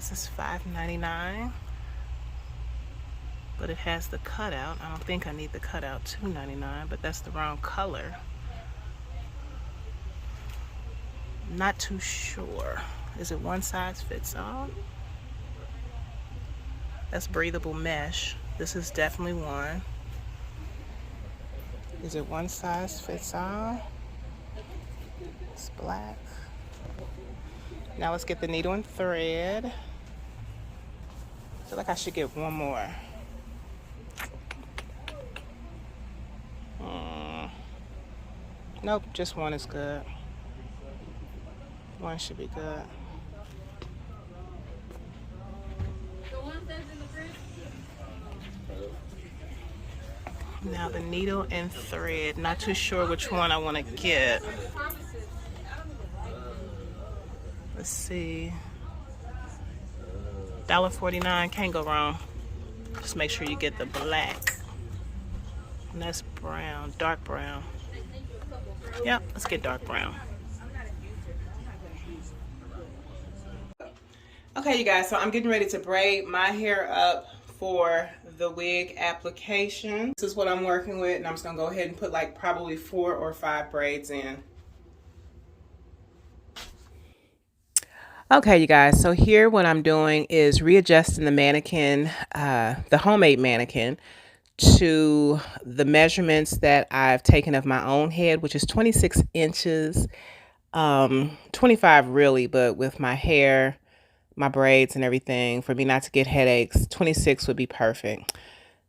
This is $5.99, but it has the cutout. I don't think I need the cutout. $2.99, but that's the wrong color. Not too sure. Is it one size fits all? That's breathable mesh. This is definitely one. Is it one size fits all? It's black. Now let's get the needle and thread. I feel like I should get one more. Nope, just one is good. One should be good. Now the needle and thread. Not too sure which one I want to get. Let's see. $1.49, can't go wrong. Just make sure you get the black. And that's brown, dark brown. Yep, let's get dark brown. Okay, you guys, so I'm getting ready to braid my hair up for the wig application. This is what I'm working with, and I'm just gonna go ahead and put like probably 4 or 5 braids in. Okay, you guys, so here what I'm doing is readjusting the mannequin, the homemade mannequin, to the measurements that I've taken of my own head, which is 26 inches, 25 really, but with my hair, my braids and everything, for me not to get headaches, 26 would be perfect.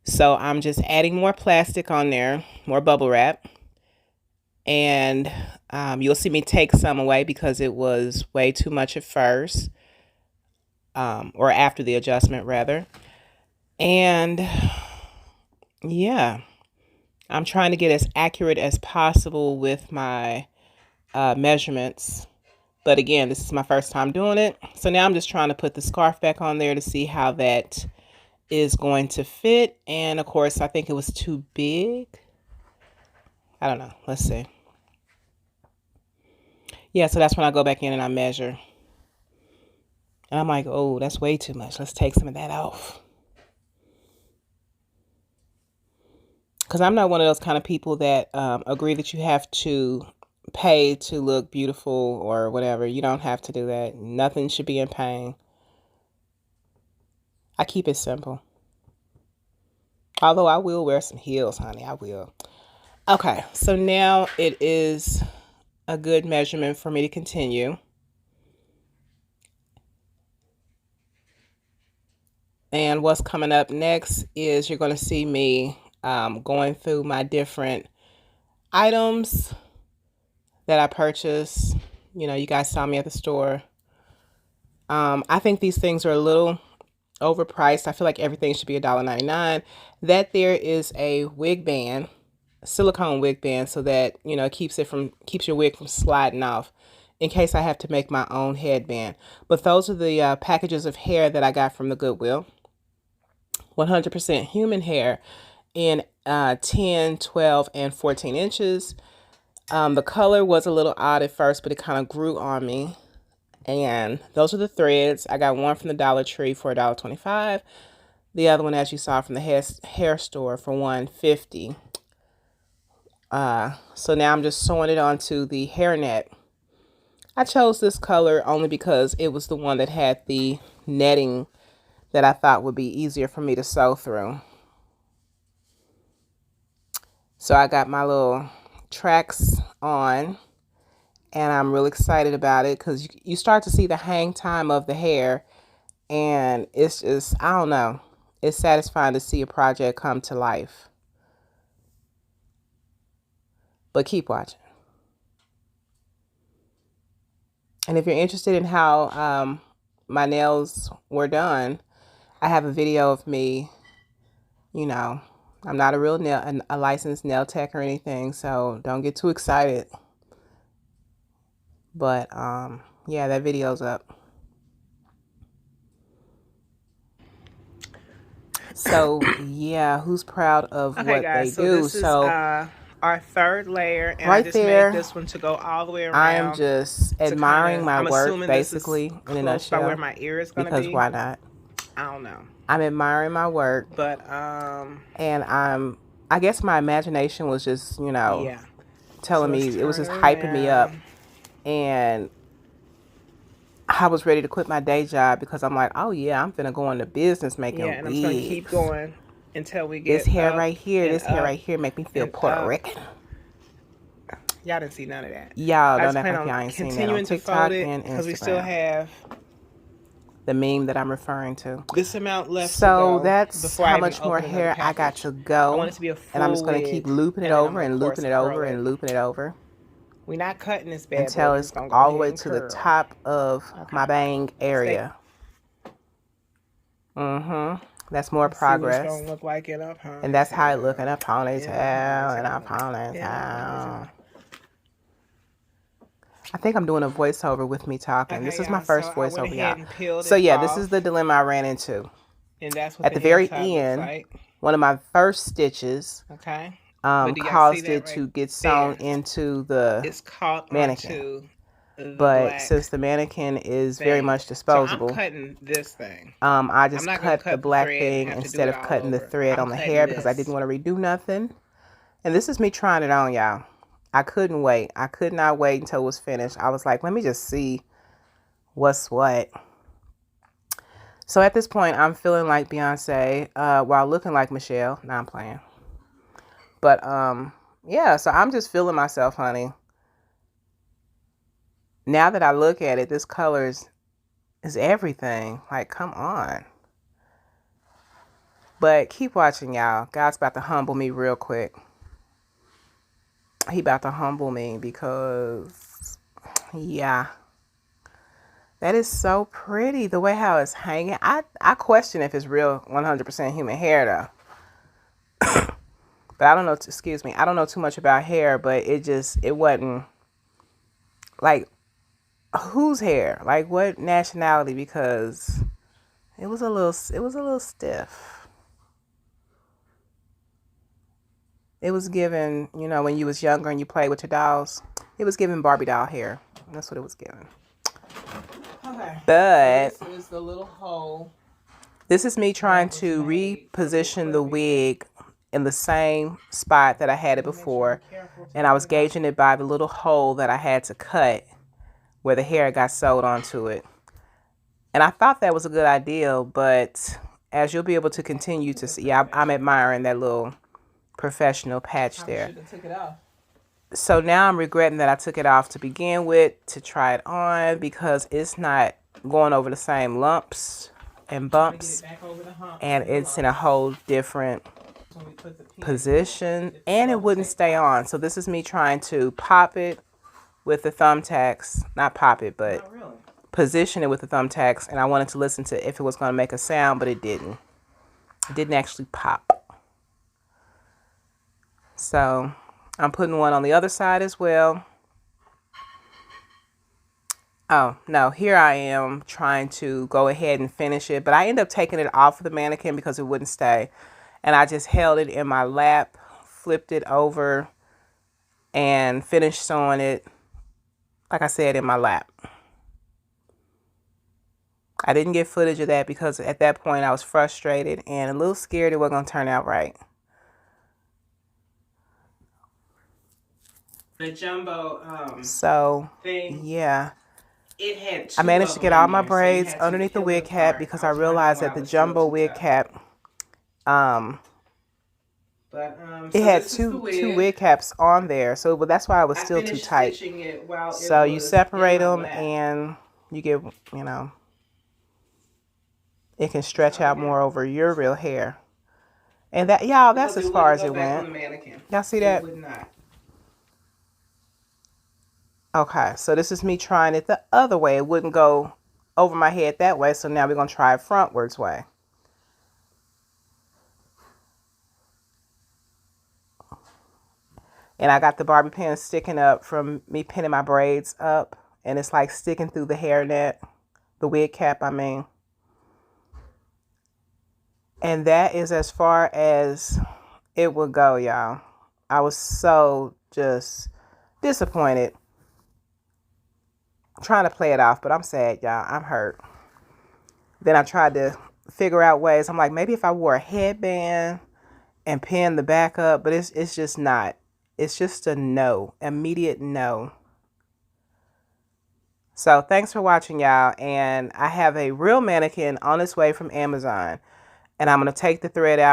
So I'm just adding more plastic on there, more bubble wrap. And you'll see me take some away because it was way too much at first, or after the adjustment rather. And yeah, I'm trying to get as accurate as possible with my measurements. But again, this is my first time doing it. So now I'm just trying to put the scarf back on there to see how that is going to fit. And of course, I think it was too big. I don't know. Let's see. Yeah, so that's when I go back in and I measure. And I'm like, oh, that's way too much. Let's take some of that off. Because I'm not one of those kind of people that agree that you have to pay to look beautiful or whatever. You don't have to do that. Nothing should be in pain. I keep it simple. Although I will wear some heels, honey. I will. Okay, so now it is a good measurement for me to continue. And what's coming up next is you're going to see me going through my different items that I purchased. You know, you guys saw me at the store. I think these things are a little overpriced. I feel like everything should be $1.99. That there is a wig band, a silicone wig band, so that, you know, keeps your wig from sliding off in case I have to make my own headband. But those are the packages of hair that I got from the Goodwill. 100% human hair in 10, 12, and 14 inches. The color was a little odd at first, but it kind of grew on me. And those are the threads. I got one from the Dollar Tree for $1.25. The other one, as you saw, from the hair store for $1.50. So now I'm just sewing it onto the hairnet. I chose this color only because it was the one that had the netting that I thought would be easier for me to sew through. So I got my little tracks on, and I'm really excited about it because you start to see the hang time of the hair, and it's just, I don't know, it's satisfying to see a project come to life. But keep watching. And if you're interested in how my nails were done, I have a video of me. You know, I'm not a licensed nail tech or anything, so don't get too excited. But yeah, that video's up. So yeah, who's proud of what they do? So our third layer, and I Right just made there, this one to go all the way I am around just to kind admiring of, my I'm work, assuming this is basically, in a close by where nutshell, my ear is going to because be. why not? I don't know. I'm admiring my work, But, and I guess my imagination was just, yeah. So telling let's me, it was turn just it hyping me up. around. And I was ready to quit my day job because I'm like, oh yeah, I'm finna go into business Yeah, making and I'm just going to keep wigs. going until we This get hair up right here, and this hair up right here make me feel and Puerto up. Rican. Y'all didn't see none of that. Y'all I don't just act plan like on y'all ain't seen that on continuing to fold TikTok it and because we still Instagram. have The meme that I'm referring to. this amount left to So go that's before I how even much more open another hair I got package. to I want go. it to be a And I'm just full going to keep wig, looping it and then I'm over going to, and of course, looping it curl over it. and looping it over We're not cutting this bad boy. until We're it's just going to go all the ahead way and to the curl. top of Okay. my bang area. That's more Let's see what it's progress. going to look like in a ponytail. And that's how it look in a ponytail. In In a a ponytail. ponytail. I think I'm doing a voiceover with me talking. Okay, this is my y'all, so first I went voiceover, y'all. ahead and peeled So it yeah, this off, is the dilemma I ran into. and that's what At the the very inside looks end, like. one of my first stitches Okay. But do y'all see caused that it right to get sewn there? into the It's caught mannequin. onto the But black since the mannequin is very thing. much So I'm disposable, cutting this thing. I I'm just not gonna cut the cut the black thread and thing have to do instead it of all cutting the over. thread I'm on the cutting hair because I this. didn't want to redo nothing. And this is me trying it on, y'all. I couldn't wait. I could not wait until it was finished. I was like, let me just see what's what. So at this point, I'm feeling like Beyonce while looking like Michelle. Nah, I'm playing. But yeah, so I'm just feeling myself, honey. Now that I look at it, this color is everything. Like, come on. But keep watching, y'all. God's about to humble me real quick. He about to humble me because, yeah. That is so pretty. The way how it's hanging. I question if it's real 100% human hair, though. But I don't know, excuse me. I don't know too much about hair, but it wasn't, like, whose hair? Like, what nationality? Because it was a little stiff. It was given, when you was younger and you played with your dolls, it was given Barbie doll hair. That's what it was given. Okay. But so this is the little hole. This is me trying to reposition the wig in the same spot that I had it before. And I was gauging it by the little hole that I had to cut where the hair got sewed onto it. And I thought that was a good idea, but as you'll be able to continue to see, I'm admiring that little professional patch there. So now I'm regretting that I took it off to begin with to try it on because it's not going over the same lumps and bumps, and it's in a whole different position, and it wouldn't stay on. So this is me trying to pop it with the thumbtacks, not pop it, but position it with the thumbtacks, and I wanted to listen to if it was going to make a sound, but it didn't. It didn't actually pop. So I'm putting one on the other side as well. Oh, no, here I am trying to go ahead and finish it, but I ended up taking it off of the mannequin because it wouldn't stay. And I just held it in my lap, flipped it over, and finished sewing it, like I said, in my lap. I didn't get footage of that because at that point I was frustrated and a little scared it wasn't going to turn out right. The jumbo thing. Yeah. It had I managed to get all my braids underneath the wig cap because I realized that the jumbo wig cap, it had two wig caps on there, so that's why it was still too tight. So you separate them and you get, it can stretch out more over your real hair. And that, y'all, that's as far as it went. Y'all see that? Okay, so this is me trying it the other way. It wouldn't go over my head that way, so now we're going to try it frontwards way. And I got the Barbie pin sticking up from me pinning my braids up, and it's like sticking through the hairnet, the wig cap, I mean. And that is as far as it will go, y'all. I was so just disappointed trying to play it off, but I'm sad, y'all. I'm hurt. Then I tried to figure out ways. I'm like, maybe if I wore a headband and pin the back up, but it's just not. It's just a no, immediate no. So thanks for watching, y'all. And I have a real mannequin on its way from Amazon. And I'm going to take the thread out.